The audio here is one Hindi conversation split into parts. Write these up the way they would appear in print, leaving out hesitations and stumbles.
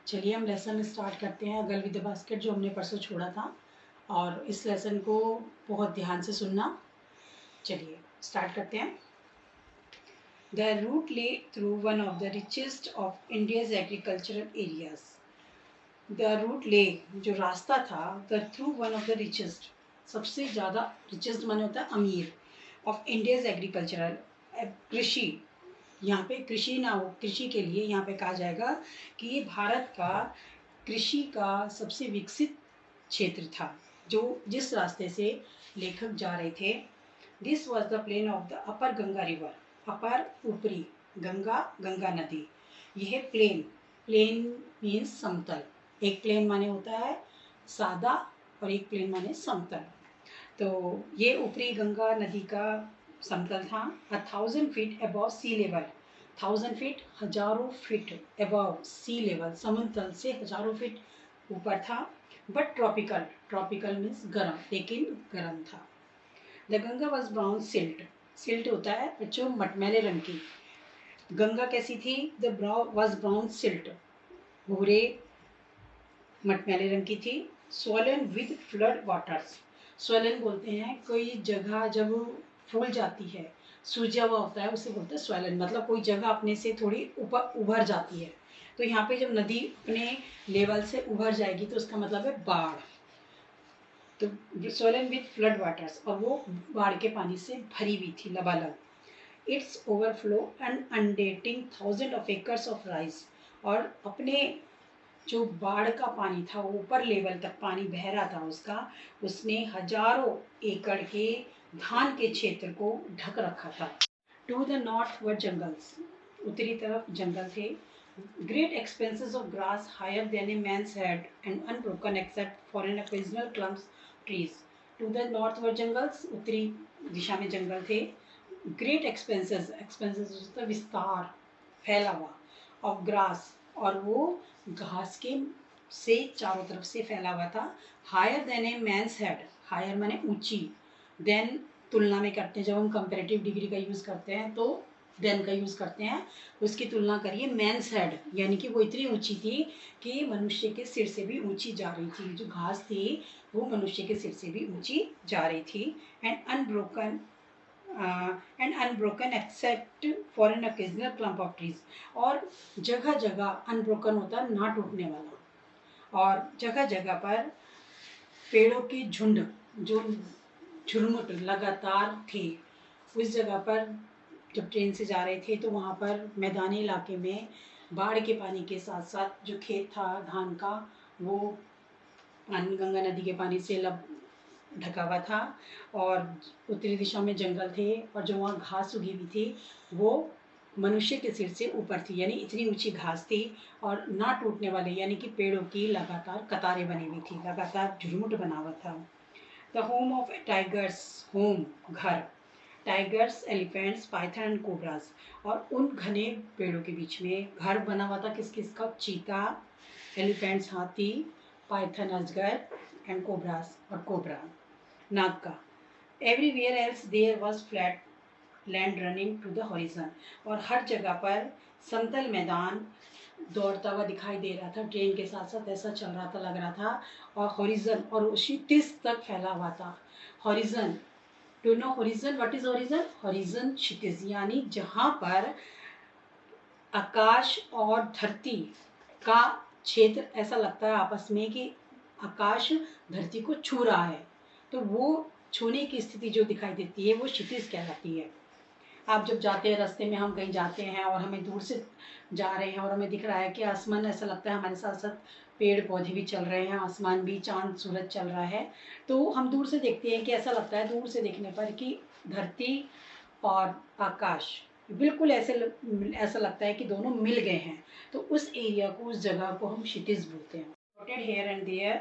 चलिए हम लेसन स्टार्ट करते हैं। गर्ल विद द बास्केट जो हमने परसों छोड़ा था, और इस लेसन को बहुत ध्यान से सुनना। चलिए स्टार्ट करते हैं। The route lay through one of the richest of India's agricultural areas. The route lay जो रास्ता था, the through one of the richest, सबसे ज़्यादा, रिचेस्ट माने होता है अमीर, ऑफ इंडियाज एग्रीकल्चरल, कृषि, यहाँ पे कृषि ना हो, कृषि के लिए यहाँ पे कहा जाएगा कि ये भारत का कृषि का सबसे विकसित क्षेत्र था, जो जिस रास्ते से लेखक जा रहे थे। This was the plain of the upper Ganga river. Upper ऊपरी, गंगा, गंगा नदी। यह प्लेन, प्लेन मीन्स समतल। एक प्लेन माने होता है सादा और एक प्लेन माने समतल। तो ये ऊपरी गंगा नदी का समतल था। 1000 feet above sea level, 1000 feet, हजारों फीट, अबव सी लेवल, समुद्र से हजारों फीट ऊपर था। बट ट्रॉपिकल, ट्रॉपिकल मीन्स गर्म, लेकिन गर्म था। The Ganga was brown silt, silt होता है बच्चों मटमैले रंग की। गंगा कैसी थी? द वॉज ब्राउन सिल्ट, भूरे मटमैले रंग की थी। Swollen with flood waters, swollen बोलते हैं कोई जगह जब फूल जाती है, सूजा हुआ होता है, उसे बोलते हैं स्वलन, मतलब कोई जगह अपने से थोड़ी ऊपर उभर जाती है। तो यहाँ पे जब नदी अपने लेवल से उभर जाएगी तो उसका मतलब है बाढ़। तो स्वलन विद फ्लड वाटर्स, और वो बाढ़ के पानी से भरी हुई थी लबालब। It's overflow and undulating 1000 of acres of rice, और अपने जो बाढ़ का पानी था, वो ऊपर लेवल तक पानी बह रहा था उसका, उसने हजारों एकड़ के धान के क्षेत्र को ढक रखा था। To the north were jungles, उत्तरी तरफ जंगल थे। Great expanses of grass higher than a man's head and unbroken except for an occasional clumps trees. To the north were jungles, उत्तरी दिशा में जंगल थे। ग्रेट एक्सपेंसेस, एक्सपेंसेस विस्तार, फैला हुआ, ऑफ ग्रास, और वो घास के से चारों तरफ से फैला हुआ था। Higher than a man's head, higher माने ऊंची, देन तुलना में करते हैं, जब हम कंपेरेटिव डिग्री का यूज़ करते हैं तो देन का यूज़ करते हैं, उसकी तुलना करिए मैन्स हेड, यानी कि वो इतनी ऊंची थी कि मनुष्य के सिर से भी ऊंची जा रही थी। जो घास थी वो मनुष्य के सिर से भी ऊंची जा रही थी। And unbroken except for an occasional clump of trees, और जगह जगह अनब्रोकन होता है ना टूटने वाला, और जगह जगह पर पेड़ों के झुंड जो झुरमुट लगातार थे। उस जगह पर जब ट्रेन से जा रहे थे तो वहाँ पर मैदानी इलाके में बाढ़ के पानी के साथ साथ जो खेत था धान का, वो पानी गंगा नदी के पानी से ढका हुआ था, और उत्तरी दिशा में जंगल थे, और जो वहाँ घास उगी हुई थी वो मनुष्य के सिर से ऊपर थी, यानी इतनी ऊंची घास थी, और ना टूटने वाले, यानी कि पेड़ों की लगातार कतारें बनी हुई थी, लगातार झुरमुट बना हुआ था। The home of tigers, home घर, tigers, elephants, python and cobras, और उन घने पेड़ों के बीच में घर बना हुआ था किस किस का? चीता, एलिफेंट्स हाथी, पाइथन अजगर, एंड कोबरास और कोबरा नाग का। Everywhere else there was flat land running to the horizon, और हर जगह पर समतल मैदान दौड़ता हुआ दिखाई दे रहा था, ट्रेन के साथ साथ ऐसा चल रहा था, लग रहा था। और हॉरिजन, और क्षितिज तक फैला हुआ था। Horizon, to know horizon, what is horizon? Horizon क्षितिज, यानी जहाँ पर आकाश और धरती का क्षेत्र ऐसा लगता है आपस में कि आकाश धरती को छू रहा है, तो वो छूने की स्थिति जो दिखाई देती है वो क्षितिज कहलाती है। आप जब जाते हैं रास्ते में, हम कहीं जाते हैं और हमें दूर से जा रहे हैं और हमें दिख रहा है कि आसमान, ऐसा लगता है हमारे साथ साथ पेड़ पौधे भी चल रहे हैं, आसमान भी, चांद सूरज चल रहा है, तो हम दूर से देखते हैं कि ऐसा लगता है दूर से देखने पर कि धरती और आकाश बिल्कुल ऐसा लगता है कि दोनों मिल गए हैं। तो उस एरिया को, उस जगह को हम क्षितिज बोलते हैं। Dotted here and there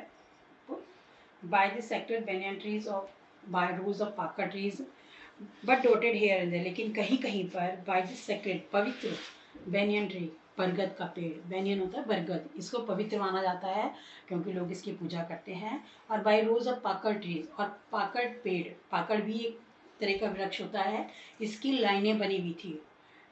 by the sectoral banyan trees of by rows of पाका trees, but dotted here and there, लेकिन कहीं कहीं पर by the sacred, पवित्र banyan tree, बरगद का पेड़, banyan होता है बरगद, इसको पवित्र माना जाता है क्योंकि लोग इसकी पूजा करते हैं। और by rows of Pakur trees, और पाकड़ पेड़, पाकड़ भी एक तरह का वृक्ष होता है, इसकी लाइनें बनी हुई थी।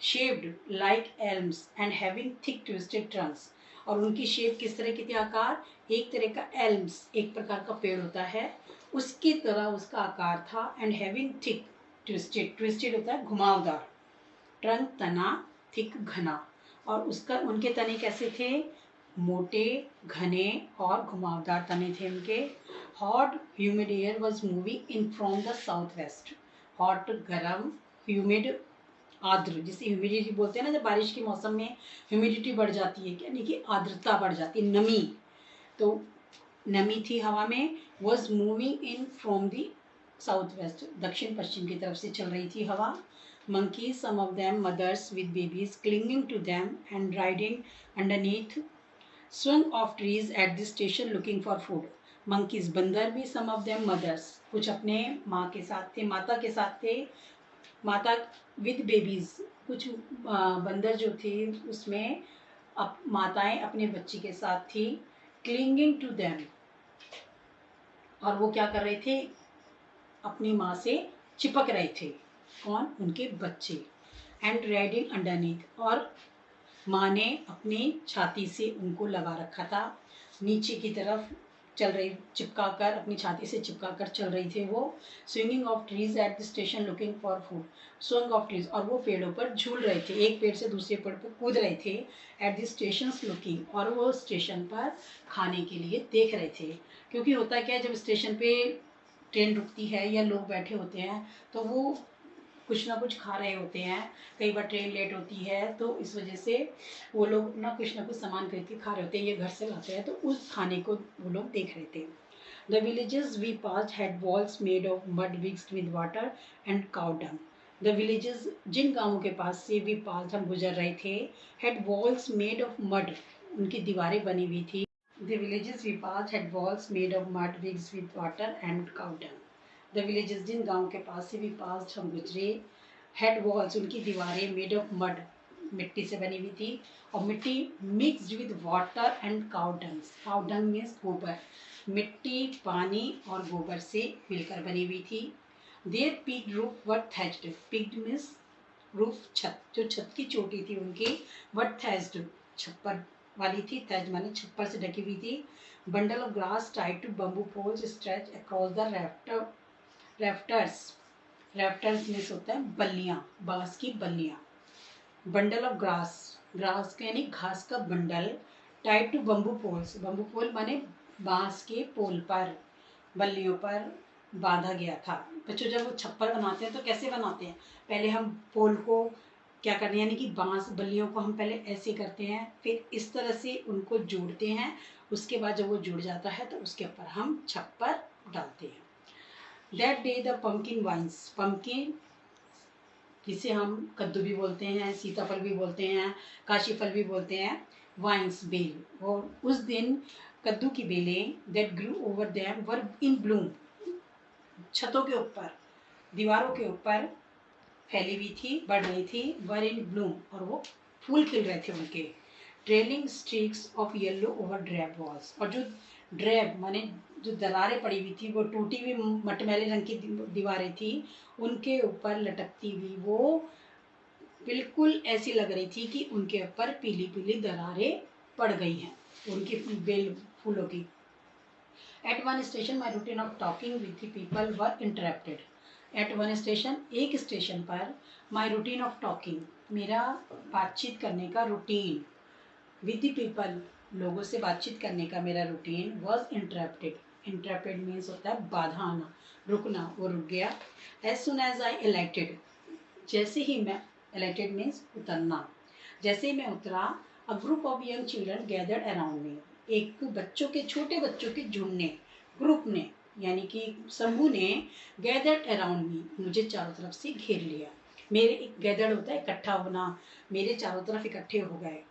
Shaped like elms and having thick twisted Trunks, और उनकी शेप किस तरह की थी, आकार एक तरह का एल्म्स, एक प्रकार का पेड़ होता है उसकी तरह उसका आकार था। And having thick twisted, twisted होता है घुमावदार, ट्रंक तना, थिक घना, और उसका उनके तने कैसे थे, मोटे घने और घुमावदार तने थे उनके। Hot humid air was moving in from the south west, hot गरम, ह्यूमिड आर्द्र, जिसे ह्यूमिडिटी बोलते हैं ना, जब बारिश के मौसम में ह्यूमिडिटी बढ़ जाती है यानी कि आर्द्रता बढ़ जाती है, नमी, तो नमी थी हवा में। Was moving in from the south west, दक्षिण पश्चिम की तरफ से चल रही थी हवा। monkeys, some of them mothers with babies clinging to them and riding underneath, swung off trees at the station looking for food. monkeys, बंदर भी, some of them mothers, कुछ अपने माँ के साथ थे, माता के साथ थे, माता with babies, कुछ बंदर जो थे उसमें माताएं अपने बच्ची के साथ थी। clinging to them, और वो क्या कर रहे थे, अपनी माँ से चिपक रहे थे, कौन, उनके बच्चे। एंड राइडिंग अंडरनीथ, और माँ ने अपनी छाती से उनको लगा रखा था, नीचे की तरफ चल रही, चिपका कर, अपनी छाती से चिपका कर चल रही थी वो। Swinging of trees at the station looking for food, swing of trees, और वो पेड़ों पर झूल रहे थे, एक पेड़ से दूसरे पेड़ पर कूद रहे थे। एट द स्टेशन लुकिंग, और वो स्टेशन पर खाने के लिए देख रहे थे, क्योंकि होता क्या है, जब स्टेशन पे ट्रेन रुकती है या लोग बैठे होते हैं तो वो कुछ ना कुछ खा रहे होते हैं, कई बार ट्रेन लेट होती है तो इस वजह से वो लोग ना कुछ सामान खरीद के खा रहे होते हैं, ये घर से लाते हैं, तो उस खाने को वो लोग देख रहे थे। The villages we passed had walls made of mud mixed with water and cow dung. The villages, जिन गांवों के पास से वी पास्ड, हम गुजर रहे थे, had walls made of mud, उनकी दीवारें बनी हुई थी। The villages we passed had walls made of mud mixed with water and cow dung. The villages, जिन गाँव के पास से भी पास हम गुजरे, हेड वॉल्स, उनकी दीवारें मेड ऑफ मड, मिट्टी से बनी हुई थी, और मिट्टी mixed with water and cow Dang, cow dung means गोबर, मिट्टी, पानी और गोबर से मिलकर बनी हुई थी। Their peaked roof were thatched, peaked means roof, छत, जो छत की चोटी थी उनकी, वर थैच्ड, छप्पर वाली थी, थैच माने छप्पर से ढकी हुई थी। Bundle of grass tied to bamboo poles stretch across the rafters, rafters means होता है बल्लियाँ, बांस की बल्लियाँ। बंडल ऑफ ग्रास, ग्रास के यानी घास का बंडल, tied to bamboo poles, bamboo pole माने बांस के पोल पर, बल्लियों पर बांधा गया था। बच्चों, जब वो छप्पर बनाते हैं तो कैसे बनाते हैं, पहले हम पोल को क्या करते हैं, यानी कि बांस बल्लियों को हम पहले ऐसे करते हैं, फिर इस तरह से उनको जोड़ते हैं, उसके बाद जब वो जुड़ जाता है तो उसके ऊपर हम छप्पर डालते हैं। That day the pumpkin vines, pumpkin जिसे हम कद्दू भी बोलते हैं, सीताफल भी बोलते हैं, काशी फल भी बोलते हैं, वाइन्स बेल, और उस दिन कद्दू की बेलें, that grew over them were in bloom, छतों के ऊपर, दीवारों के ऊपर फैली हुई थी, बढ़ रही थी, वर इन ब्लूम, और वो फूल खिल रहे थे उनके। Trailing streaks of yellow over drab walls, और जो ड्रैब माने जो दरारें पड़ी हुई थी, वो टूटी हुई मटमैले रंग की दीवारें थी, उनके ऊपर लटकती हुई वो बिल्कुल ऐसी लग रही थी कि उनके ऊपर पीली पीली दरारें पड़ गई हैं, उनकी बेल फूलों की। At one station my routine of talking with the people were interrupted, at one station, एक स्टेशन पर, माई रूटीन ऑफ टॉकिंग, मेरा बातचीत करने का रूटीन, विद द पीपल, लोगों से बातचीत करने का मेरा routine, was interrupted, interrupted means होता है बाधा आना, रुकना, वो रुक गया। As soon as I alighted, जैसे ही मैं, इलेक्टेड मीन्स उतरना, जैसे ही मैं उतरा, a group of young children gathered around me, एक बच्चों के, छोटे बच्चों के झुंड ने, ग्रुप ने, यानी कि समूह ने, गैदर्ड अराउंड मी, मुझे चारों तरफ से घेर लिया, मेरे, गैदर्ड होता है इकट्ठा होना, मेरे चारों तरफ इकट्ठे हो गए।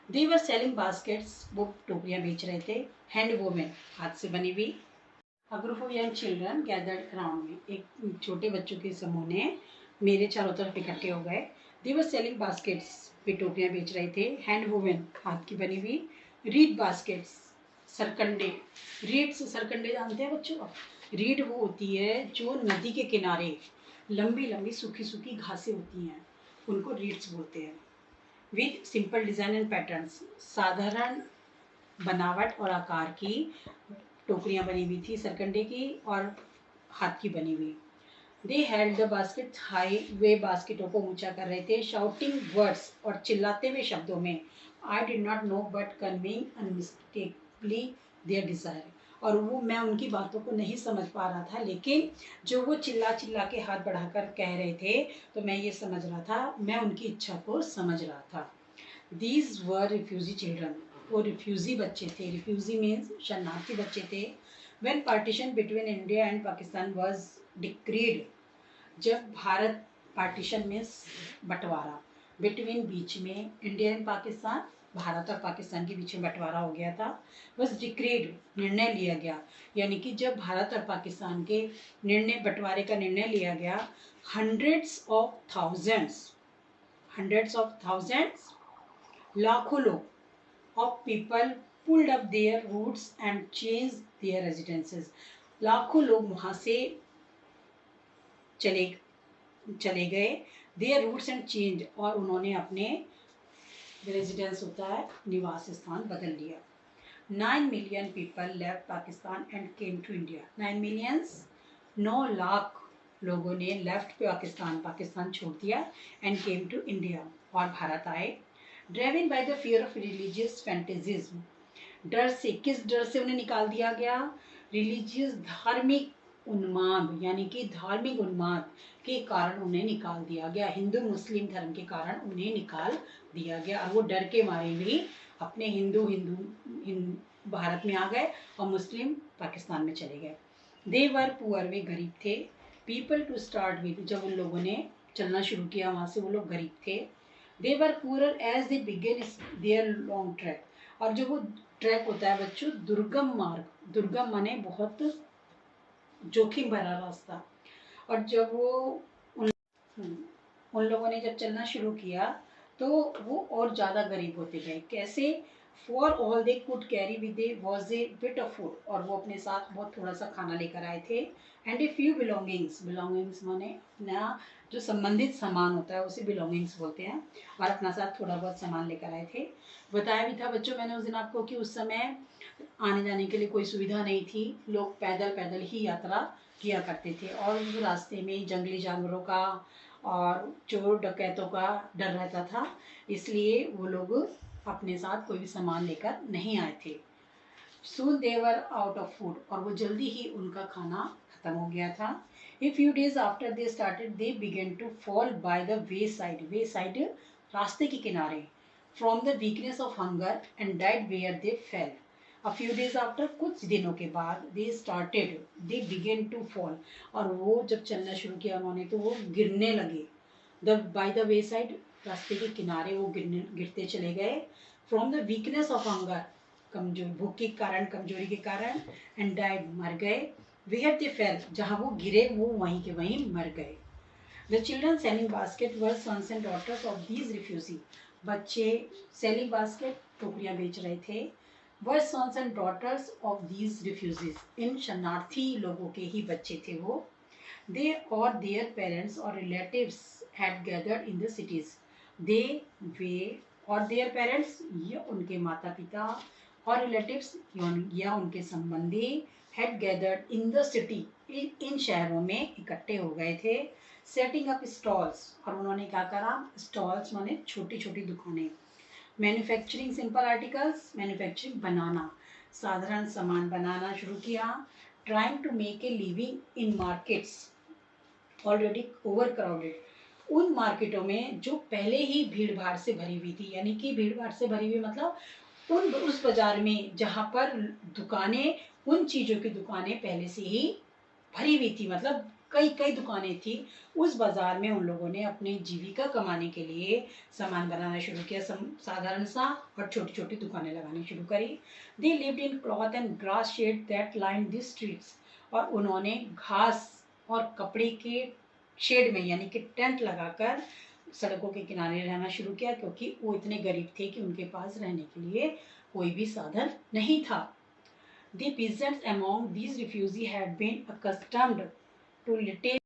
दे वर सेलिंग बास्केट्स, वो टोकरियाँ बेच रहे थे, हैंड वोमेन, हाथ से बनी हुई। A group of young children gathered around me, एक छोटे बच्चों के समूह ने मेरे चारों तरफ इकट्ठे हो गए। दे वर सेलिंग बास्केट्स, वे टोकरियाँ बेच रहे थे, हैंड वोमेन, हाथ की बनी हुई। रीड बास्केट्स, सरकंडे, रीड्स, सरकंडे जानते हैं बच्चों? रीड वो होती है जो नदी के किनारे लंबी लंबी सूखी सूखी घासें होती हैं, उनको रीड्स बोलते हैं। With simple design and patterns, साधारण बनावट और आकार की टोकरियां बनी हुई थी, सरकंडे की और हाथ की बनी हुई। They held the basket high, वे बास्केटों को ऊंचा कर रहे थे, शाउटिंग वर्ड्स और चिल्लाते हुए शब्दों में, I did not know but conveying unmistakably their desire. और वो, मैं उनकी बातों को नहीं समझ पा रहा था, लेकिन जो वो चिल्ला चिल्ला के हाथ बढ़ाकर कह रहे थे तो मैं ये समझ रहा था, मैं उनकी इच्छा को समझ रहा था। दीज वर रिफ्यूजी चिल्ड्रन, वो रिफ्यूजी बच्चे थे, रिफ्यूजी मीन्स शरणार्थी बच्चे थे। When partition between India and Pakistan was decreed, जब भारत पार्टीशन में बंटवारा, बिटवीन बीच में इंडिया एंड पाकिस्तान, भारत और पाकिस्तान के बीच में बंटवारा हो गया था, बस डिक्रीड निर्णय लिया गया, यानी कि जब भारत और पाकिस्तान के बंटवारे का निर्णय लिया गया, हंड्रेड्स ऑफ थाउजेंड्स लाखों लोग of people pulled up their roots and change their residences, लाखों लोग वहां से चले गए, देयर रूट्स एंड चेंज, और उन्होंने अपने रेजिडेंस होता है निवास स्थान बदल लिया। 9 million people left Pakistan and came to India, 9 millions 9 lakh लोगों ने लेफ्ट पाकिस्तान छोड़ दिया एंड केम टू इंडिया, और भारत आए। Driven by the fear of religious fanaticism, डर से, किस डर से उन्हें निकाल दिया गया? रिलीजियस, धार्मिक उन्माद, यानी कि धार्मिक उन्माद के कारण उन्हें निकाल दिया गया, हिंदू मुस्लिम धर्म के कारण उन्हें निकाल दिया गया, और वो डर के मारे भी अपने भारत में आ गए और मुस्लिम पाकिस्तान में चले गए। दे वर पुअर, वे गरीब थे। पीपल टू स्टार्ट विद, जब उन लोगों ने चलना शुरू किया वहां से वो लोग गरीब थे। They were poor as they began their long trek, और जो वो ट्रैक होता है बच्चों, दुर्गम मार्ग, दुर्गम माने बहुत जोखिम भरा रास्ता, और जब वो उन लोगों ने जब चलना शुरू किया तो वो और ज़्यादा गरीब होते गए। कैसे? For all they could carry with they was a bit of food, और वो अपने साथ बहुत थोड़ा सा खाना लेकर आए थे। And a few belongings, belongings माने अपना जो संबंधित सामान होता है उसे बिलोंगिंग्स बोलते हैं, और अपना साथ थोड़ा बहुत सामान लेकर आए थे। बताया भी था बच्चों मैंने उस दिन आपको कि उस समय आने जाने के लिए कोई सुविधा नहीं थी, लोग पैदल पैदल ही यात्रा किया करते थे, और उस रास्ते में जंगली जानवरों का और चोर डकैतों का डर रहता था, इसलिए वो लोग अपने साथ कोई भी सामान लेकर नहीं आए थे। Soon they were out of food, और वो जल्दी ही उनका खाना खत्म हो गया था। A few days after they started, they began to fall by the wayside, wayside रास्ते के किनारे, from the weakness of hunger and died where they fell. A few days after, कुछ दिनों के बाद, they began to fall, और वो जब चलना शुरू किया उन्होंने तो वो गिरने लगे। by the wayside, रास्ते के किनारे वो गिरते चले गए। From the weakness of hunger, भूख के कारण, कमजोरी के कारण, एंड डाइड, मर गए। वेयर दे फेल, जहाँ वो गिरे वो वहीं के वहीं मर गए। The children selling basket were sons and daughters of these refugee, बच्चे सेलिंग बास्केट टोकरियां बेच रहे थे, were sons and daughters of these refugees, इन शरणार्थी लोगों के ही बच्चे थे वो। दे और देयर पेरेंट्स और relatives had gathered in the cities, they, वे और देयर पेरेंट्स, ये उनके माता पिता, और रिलेटिव्स या उनके संबंधी, had gathered in the city, इन शहरों में इकट्ठे हो गए थे। सेटिंग अप स्टॉल्स, और उन्होंने क्या करा? स्टॉल्स माने छोटी छोटी दुकानें। मैन्युफैक्चरिंग सिंपल आर्टिकल्स, मैन्युफैक्चरिंग बनाना, साधारण सामान बनाना शुरू किया। Trying to make a living in markets already overcrowded, उन मार्केटों में जो पहले ही भीड़ भाड़ से भरी हुई थी, यानी कि भीड़ भाड़ से भरी हुई मतलब उस बाजार में जहाँ पर दुकानें, उन चीज़ों की दुकानें पहले से ही भरी हुई थी, मतलब कई कई दुकानें थी, उस बाजार में उन लोगों ने अपनी जीविका कमाने के लिए सामान बनाना शुरू किया, साधारण सा, और छोटी छोटी दुकानें लगानी शुरू करी। They lived in cloth and grass shed that line the streets, और उन्होंने घास और कपड़े के शेड में, यानी कि टेंट लगाकर सड़कों के किनारे रहना शुरू किया, क्योंकि वो इतने गरीब थे कि उनके पास रहने के लिए कोई भी साधन नहीं था। The peasants among these refugees had been accustomed to little.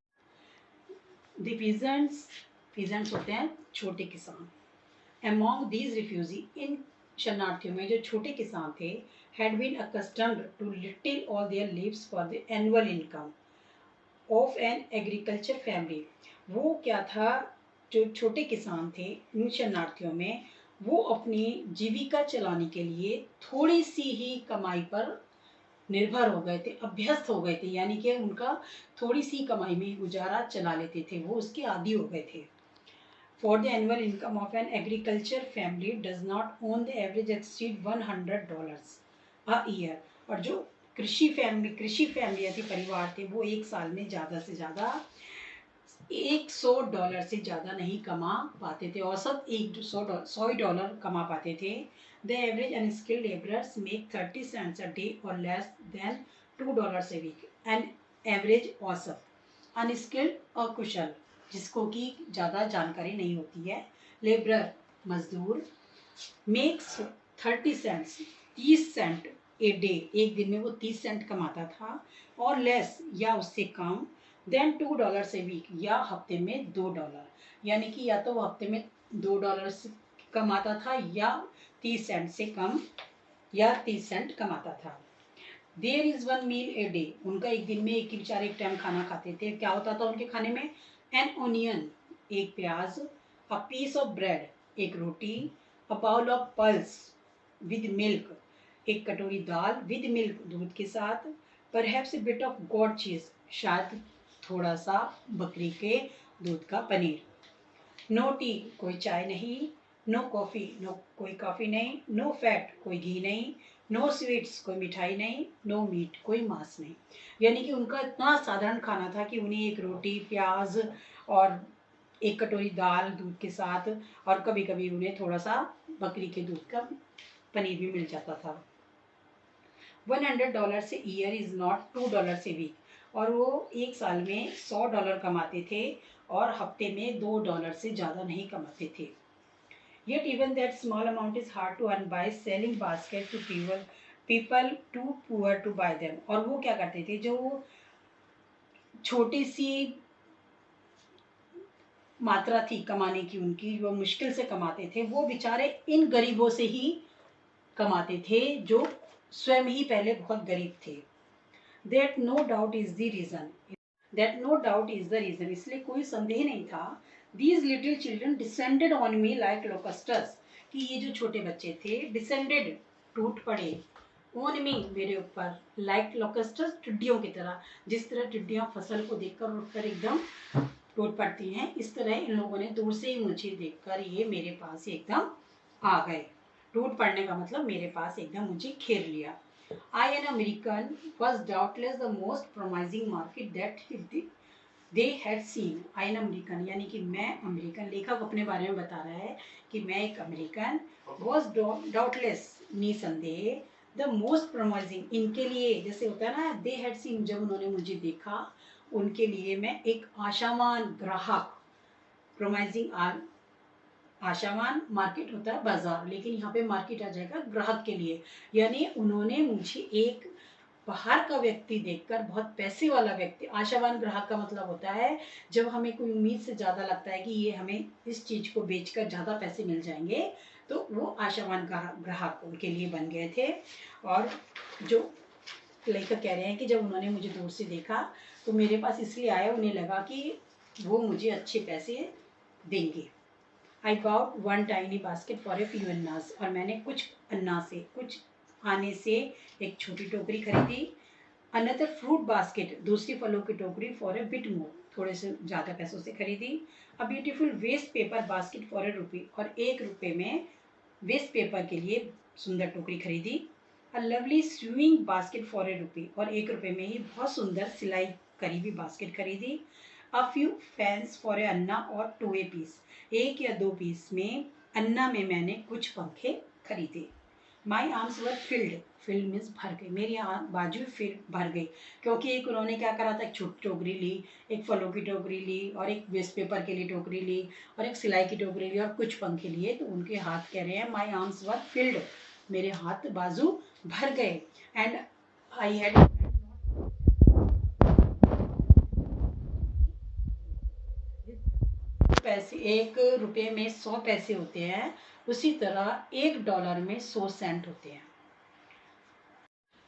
The peasants होते हैं छोटे किसान। Among these refugees, इन शरणार्थियों में जो छोटे किसान थे had been accustomed to little all their lives for the annual income of an agriculture family। वो क्या था, जो छोटे किसान थे इन शरणार्थियों में, वो अपनी जीविका चलाने के लिए थोड़ी सी ही कमाई पर निर्भर हो गए थे, अभ्यस्त हो गए थे, यानी कि उनका थोड़ी सी कमाई में गुजारा चला लेते थे, वो उसके आदी हो गए थे। For the annual income of an agriculture family does not on the average exceed $100 a year। और जो कृषि फैमिली थी, परिवार थे, वो एक साल में ज़्यादा से ज़्यादा $100 से ज़्यादा नहीं कमा पाते थे। औसत $100 कमा पाते थे। The average unskilled laborers make 30 cents a day or less than $2 a week। An average औसत, अनस्किल्ड अकुशल, जिसको कि ज़्यादा जानकारी नहीं होती है, लेबरर मजदूर, makes 30 cents 30 cent a day, एक दिन में वो 30 सेंट कमाता था, और लेस या उससे कम, देन $2 से वीक, या हफ्ते में $2, यानी कि या तो वो हफ्ते में $2 से कमाता था या 30 सेंट से कम या 30 सेंट कमाता था। There is one meal a day, उनका एक दिन में एक ही बेचारे एक टाइम खाना खाते थे। क्या होता था उनके खाने में? एन ओनियन, एक प्याज, अ पीस ऑफ ब्रेड, एक रोटी, a bowl of pulse with milk, एक कटोरी दाल विद मिल्क, दूध के साथ, perhaps a bit of goat cheese, शायद थोड़ा सा बकरी के दूध का पनीर। नो टी, कोई चाय नहीं, नो कॉफ़ी, कोई कॉफ़ी नहीं, नो फैट, कोई घी नहीं, नो स्वीट्स, कोई मिठाई नहीं, नो मीट, कोई मांस नहीं। यानी कि उनका इतना साधारण खाना था कि उन्हें एक रोटी, प्याज और एक कटोरी दाल दूध के साथ, और कभी कभी उन्हें थोड़ा सा बकरी के दूध का पनीर भी मिल जाता था। $100 से ईयर इज़ नॉट $2 से वीक, और वो एक साल में $100 कमाते थे और हफ्ते में $2 से ज़्यादा नहीं कमाते थे। Yet even that small amount is hard to earn by selling basket to people too poor to buy them। और वो क्या करते थे, जो छोटी सी मात्रा थी कमाने की उनकी, वो मुश्किल से कमाते थे, वो बेचारे इन गरीबों से ही कमाते थे जो स्वयं ही पहले बहुत गरीब थे। That no doubt is the reason। इसलिए कोई संदेह नहीं था। These little children descended on me like locusts, कि ये जो छोटे बच्चे थे, descended, टूट पड़े, on me, मेरे ऊपर, like locusts, टिड्डियों की तरह, जिस तरह टिड्डियां फसल को देखकर उठकर एकदम टूट पड़ती हैं, इस तरह इन लोगों ने दूर से ही मुझे देखकर ये मेरे पास एकदम आ गए। टूट पड़ने का मतलब मेरे पास एकदम मुझे घेर लिया। I, an American, was doubtless the most promising market that they had seen। I, an American, यानी कि मैं अमेरिकन, लेखक अपने बारे में बता रहा है कि मैं एक अमेरिकन, was doubtless, निसंदेह, the most promising, इनके लिए, जैसे होता है ना, they had seen, जब उन्होंने मुझे देखा, उनके लिए मैं एक आशावान ग्राहक, promising आशावान मार्केट होता है बाजार, लेकिन यहाँ पे मार्केट आ जाएगा ग्राहक के लिए, यानी उन्होंने मुझे एक बाहर का व्यक्ति देखकर, बहुत पैसे वाला व्यक्ति, आशावान ग्राहक का मतलब होता है जब हमें कोई उम्मीद से ज़्यादा लगता है कि ये हमें इस चीज़ को बेचकर ज़्यादा पैसे मिल जाएंगे, तो वो आशावान ग्राहक उनके लिए बन गए थे। और जो लेखक कह रहे हैं कि जब उन्होंने मुझे दूर से देखा तो मेरे पास इसलिए आया, उन्हें लगा कि वो मुझे अच्छे पैसे देंगे। I bought one tiny basket for a few अन्नास, और मैंने कुछ आने से एक छोटी टोकरी खरीदी। Another fruit basket, दूसरी फलों की टोकरी for a bit more, थोड़े से ज़्यादा पैसों से खरीदी। A beautiful waste paper basket for a rupee, और ₹1 में वेस्ट पेपर के लिए सुंदर टोकरी खरीदी। A lovely sewing basket for a rupee, और ₹1 में ही बहुत सुंदर सिलाई करी हुई बास्केट खरीदी। A few fans for a अन्ना और 2 a piece, 1 या 2 पीस में, अन्ना में मैंने कुछ पंखे खरीदे। My arms were filled means भर गई, मेरी बाजू फिर भर गई, क्योंकि एक उन्होंने क्या करा था, एक छोटी टोकरी ली, एक फलों की टोकरी ली, और एक वेस्ट पेपर के लिए टोकरी ली, और एक सिलाई की टोकरी ली, और कुछ पंखे लिए, तो उनके हाथ कह रहे हैं My arms were filled, मेरे हाथ बाजू भर गए। एंड आई हैड पैसे, 1 रुपये में 100 पैसे होते हैं, उसी तरह $1 में 100 सेंट होते हैं।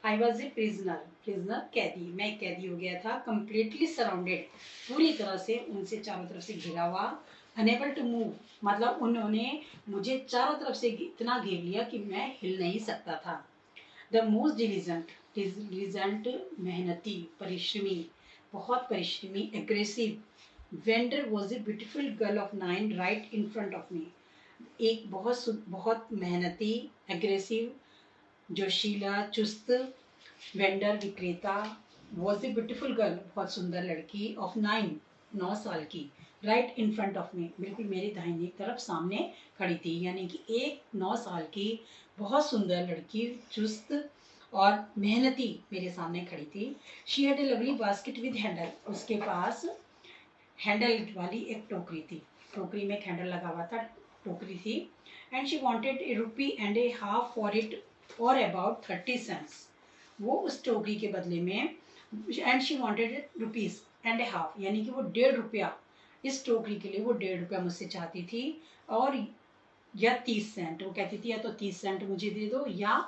I was a prisoner, prisoner कैदी, मैं कैदी हो गया था। कम्प्लीटली सराउंडेड, पूरी तरह से उनसे चारों तरफ से घिरा हुआ। अनेबल टू मूव, मतलब उन्होंने मुझे चारों तरफ से इतना घेर लिया कि मैं हिल नहीं सकता था। द मोस्ट डिलीजेंट, डिलीजेंट मेहनती, परिश्रमी, बहुत परिश्रमी, aggressive vendor was a beautiful girl of 9 right in front of me. एक बहुत मेहनती, एग्रेसिव, जोशीला, चुस्त वेंडर, विक्रेता, वॉज ए ब्यूटिफुल गर्ल, बहुत सुंदर लड़की, ऑफ 9 साल की, right in front of me, बिल्कुल मेरी दाहिनी तरफ सामने खड़ी थी। यानी कि एक 9 साल की बहुत सुंदर लड़की, चुस्त और मेहनती मेरे सामने खड़ी थी। She had a lovely basket with handle, उसके पास हैंडल वाली एक टोकरी थी, टोकरी में एक हैंडल लगा हुआ था, टोकरी थी। And she wanted ₹1.50 for it और अबाउट 30 सेंट्स। वो उस टोकरी के बदले में, एंड शी वॉन्टेड ₹1.50, यानी कि वो ₹1.50 इस टोकरी के लिए वो ₹1.50 मुझसे चाहती थी, और या 30 सेंट, वो कहती थी या तो 30 सेंट मुझे दे दो या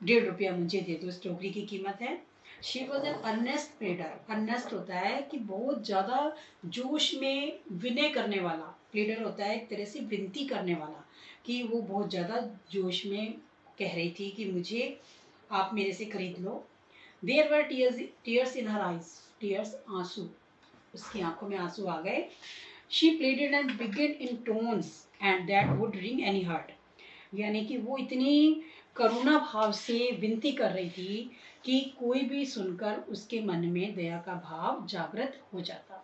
₹1.50 मुझे दे दो, इस टोकरी की कीमत है। She was an earnest pleader, earnest होता है कि बहुत ज़्यादा जोश में विनय करने वाला, प्लेडर होता है एक तरह से विनती करने वाला, कि वो बहुत ज़्यादा जोश में कह रही थी कि मुझे आप मेरे से खरीद लो। There were tears in her eyes, tears, आंसू, उसकी आंखों में आंसू आ गए। She pleaded and began in tones and that would ring any heart, यानी कि वो इतनी करुणा भाव से विनती कर रही थी कि कोई भी सुनकर उसके मन में दया का भाव जागृत हो जाता।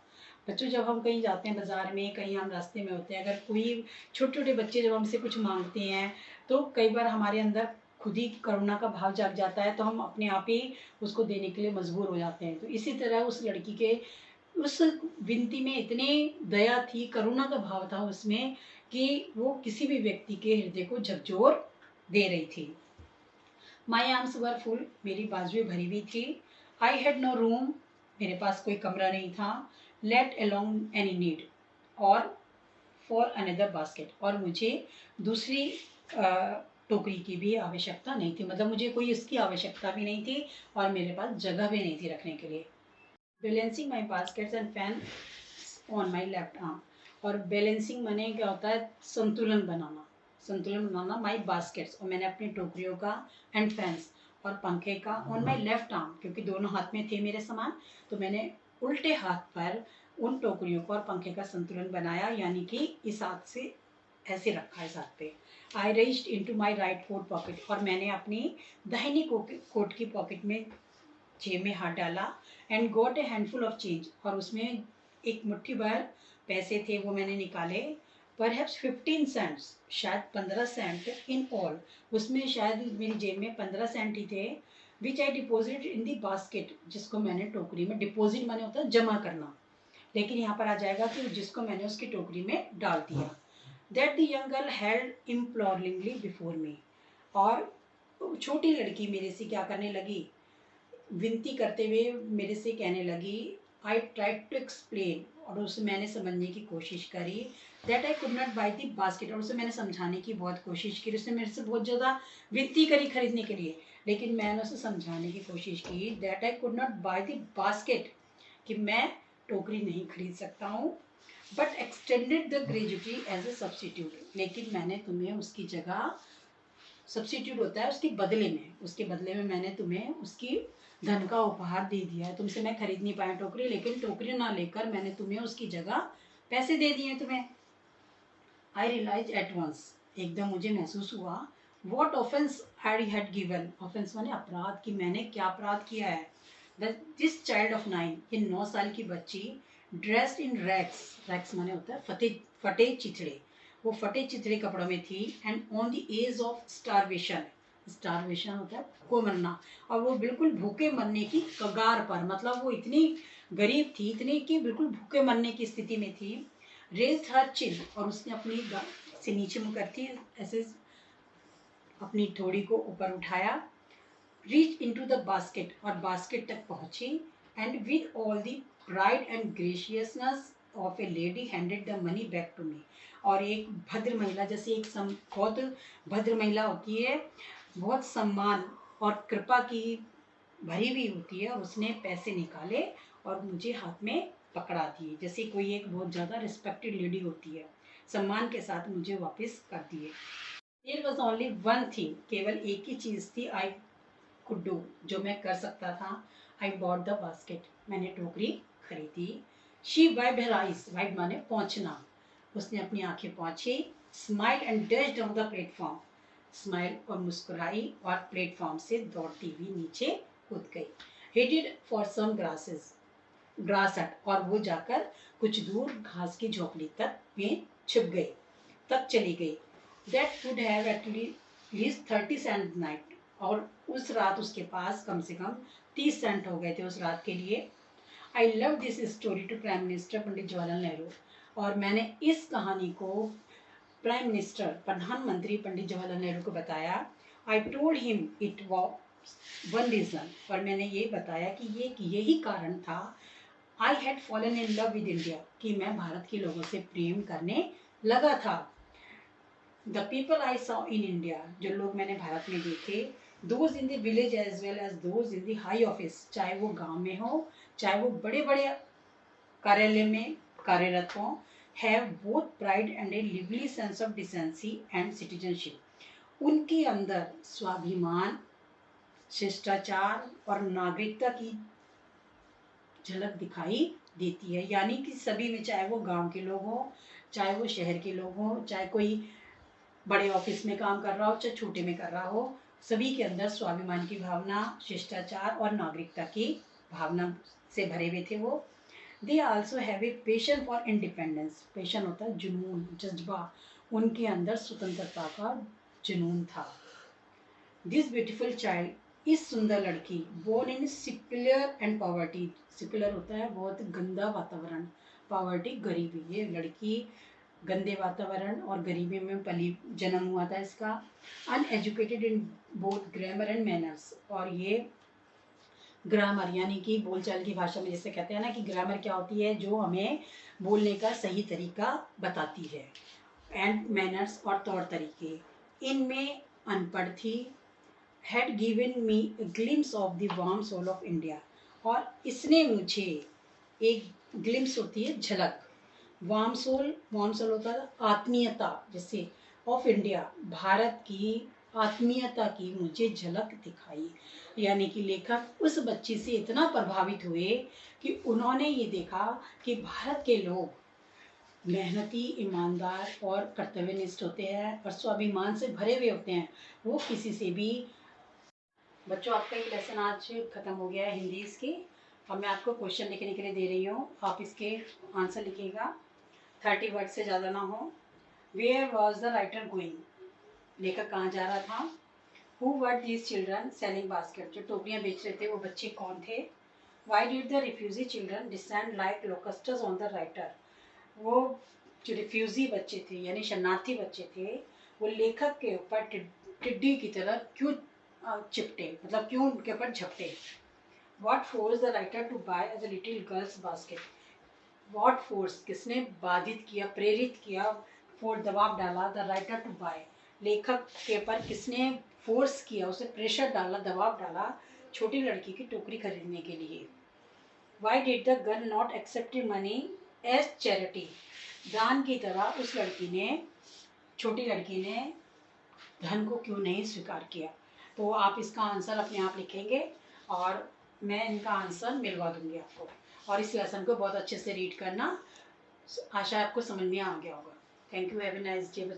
बच्चों, जब हम कहीं जाते हैं बाजार में, कहीं हम रास्ते में होते हैं, अगर कोई छोटे छोटे बच्चे जब हमसे कुछ मांगते हैं तो कई बार हमारे अंदर खुद ही करुणा का भाव जाग जाता है, तो हम अपने आप ही उसको देने के लिए मजबूर हो जाते हैं। तो इसी तरह उस लड़की के उस विनती में इतनी दया थी, करुणा का भाव था उसमें, कि वो किसी भी व्यक्ति के हृदय को झकझोर दे रही थी। माई आर्म्स वर फुल, मेरी बाजुएं भरी हुई थी। आई हैड नो रूम, मेरे पास कोई कमरा नहीं था। लेट अलोंग एनी नीड, और फॉर अनदर बास्केट, और मुझे दूसरी टोकरी की भी आवश्यकता नहीं थी, मतलब मुझे कोई इसकी आवश्यकता भी नहीं थी और मेरे पास जगह भी नहीं थी रखने के लिए। Balancing my baskets and fan on my left arm, और बैलेंसिंग माने क्या होता है, संतुलन बनाना, संतुलन बनाना माई बास्केट्स, और मैंने अपनी टोकरियों का, एंड फैंस, और पंखे का, ऑन माई लेफ्ट आर्म, क्योंकि दोनों हाथ में थे मेरे सामान, तो मैंने उल्टे हाथ पर उन टोकरियों को और पंखे का संतुलन बनाया, यानी कि इस हाथ से ऐसे रखा इस हाथ पे। I reached into my right coat pocket, और मैंने अपनी दाहिनी कोट की पॉकेट में, जेब में हाथ डाला। And got a handful of change, और उसमें एक मुट्ठी भर पैसे थे, वो मैंने निकाले। परहैप्स 15 सेंट्स, शायद 15 सेंट इन ऑल, उसमें शायद मेरी जेब में 15 सेंट ही थे। विच आई डिपोजिट इन दी बास्केट, जिसको मैंने टोकरी में, डिपोजिट माने होता है जमा करना, लेकिन यहाँ पर आ जाएगा कि जिसको मैंने उसकी टोकरी में डाल दिया। That the young girl held imploringly before me, और छोटी लड़की मेरे से क्या करने लगी, विनती करते हुए मेरे से कहने लगी। आई ट्राइड टू एक्सप्लेन, और उसे मैंने समझने की कोशिश करी। That I could not buy the basket, और उसे मैंने समझाने की बहुत कोशिश की। उसने मेरे से बहुत ज़्यादा विनती करी खरीदने के लिए, लेकिन मैंने उसे समझाने की कोशिश की। That I could not buy the basket, कि मैं टोकरी नहीं खरीद सकता हूँ। But extended the gratuity as a substitute, लेकिन मैंने तुम्हें उसकी जगह, सब्सिट्यूट होता है उसके बदले में, उसके बदले में मैंने तुम्हें उसकी धन का उपहार दे दिया है। तुमसे मैं खरीद नहीं पाया टोकरी, लेकिन टोकरी ना लेकर मैंने तुम्हें उसकी जगह पैसे दे दिए तुम्हें। आई रियलाइज एट वंस, एकदम मुझे महसूस हुआ। What offence I had given, offence माने अपराध, कि मैंने क्या अपराध किया है। दिस चाइल्ड ऑफ 9, ये 9 साल की बच्ची, ड्रेस्ड इन रैक्स, रैक्स माने होता है फटे चिथड़े, वो फटे चिथड़े कपड़ों में थी। And on the edge of starvation, starvation होता है भूखे मरना, और वो बिल्कुल भूखे मरने की कगार पर, मतलब वो इतनी गरीब थी, इतनी कि बिल्कुल भूखे मरने की स्थिति में थी। रेज्ड हर चिन, और उसने अपनी से नीचे मुँह करती ऐसे अपनी थोड़ी को ऊपर उठाया। रीच इनटू द बास्केट, और बास्केट तक पहुंची। And with all the pride and graciousness of a lady handed the money back to me. और एक भद्र महिला, जैसे एक बहुत भद्र महिला होती है, बहुत सम्मान और कृपा की भरी हुई होती है, और उसने पैसे निकाले और मुझे हाथ में पकड़ा दिए, जैसे कोई एक बहुत ज़्यादा रिस्पेक्टेड लेडी होती है, सम्मान के साथ मुझे वापस कर दिए। There was only one thing, केवल एक ही चीज़ थी, I could do, जो मैं कर सकता था। I bought the basket, मैंने टोकरी खरीदी। She wiped her eyes, wipe माने पोंछना, उसने अपनी आंखें पोंछी। Smiled and dashed down the platform, smile और मुस्कुराई और प्लेटफॉर्म से दौड़ती हुई नीचे कूद गई। Headed for some grass hut, और वो जाकर कुछ दूर घास की झोपड़ी तक में छुप गई, तक चली गई। That would have at least 30 cents night, और उस रात उसके पास कम से कम 30 सेंट हो गए थे उस रात के लिए। I love this story to prime minister Pandit Jawaharlal Nehru, और मैंने इस कहानी को प्राइम मिनिस्टर प्रधानमंत्री पंडित जवाहरलाल नेहरू को बताया। I told him it was one reason, और मैंने ये बताया कि ये यही कारण था। I had fallen in love with India, कि मैं भारत के लोगों से प्रेम करने लगा था। The people I saw in India, जो लोग मैंने भारत में देखे, those in the village as well as those in the high office, चाहे वो गांव में हो, चाहे वो बड़े बड़े कार्यालय में कार्यरत हों, have both pride and a lively sense of decency and citizenship, उनके अंदर स्वाभिमान, शिष्टाचार और नागरिकता की झलक दिखाई देती है। यानी कि सभी में, चाहे वो गांव के लोग हों, चाहे वो शहर के लोग हों, चाहे कोई बड़े ऑफिस में काम कर रहा हो, चाहे छोटे में कर रहा हो, सभी के अंदर स्वाभिमान की भावना, शिष्टाचार और नागरिकता की भावना से भरे हुए थे वो। They also have a passion for independence, passion होता है जुनून, जज्बा, उनके अंदर स्वतंत्रता का जुनून था। This beautiful child, इस सुंदर लड़की, born in secular and poverty, secular होता है बहुत गंदा वातावरण, poverty गरीबी, ये लड़की गंदे वातावरण और गरीबी में पली, जन्म हुआ था इसका। Uneducated in both grammar and manners, और ये ग्रामर यानी कि बोलचाल की भाषा में जैसे कहते हैं ना कि ग्रामर क्या होती है, जो हमें बोलने का सही तरीका बताती है, एंड मैनर्स और तौर तरीके, इनमें अनपढ़ थी। Had given me glimpse of the warm soul of India, और इसने मुझे एक ग्लिम्स होती है झलक, वार्म सोल होता है आत्मीयता, जैसे ऑफ इंडिया, भारत की आत्मीयता की मुझे झलक दिखाई। यानी कि लेखक उस बच्ची से इतना प्रभावित हुए कि उन्होंने ये देखा कि भारत के लोग मेहनती, ईमानदार और कर्तव्यनिष्ठ होते हैं और स्वाभिमान से भरे हुए होते हैं, वो किसी से भी। बच्चों, आपका ये लेसन आज ख़त्म हो गया है हिंदी इसकी, और मैं आपको क्वेश्चन लिखने के लिए दे रही हूँ, आप इसके आंसर लिखिएगा, 30 वर्ड से ज़्यादा ना हो। Where was the writer going, लेखक कहाँ जा रहा था। Who were these children selling basket, जो टोकरियाँ बेच रहे थे वो बच्चे कौन थे। Why did the refugee children descend like locusts on the writer, वो जो रिफ्यूजी बच्चे थे यानी शरणार्थी बच्चे थे, वो लेखक के ऊपर टिड्डी की तरह क्यों चिपटे, मतलब क्यों उनके ऊपर झपटे। What forced the writer to buy as a little girl's basket, what force, किसने बाधित किया, प्रेरित किया, for दबाव डाला, the writer to buy, लेखक के ऊपर किसने फोर्स किया, उसे प्रेशर डाला, दबाव डाला छोटी लड़की की टोकरी खरीदने के लिए। Why did the girl not accept money as charity, दान की तरह उस लड़की ने, छोटी लड़की ने धन को क्यों नहीं स्वीकार किया। तो आप इसका आंसर अपने आप लिखेंगे और मैं इनका आंसर मिलवा दूंगी आपको, और इस लेसन को बहुत अच्छे से रीड करना, आशा आपको समझ में आ गया होगा। Thank you, have a nice day.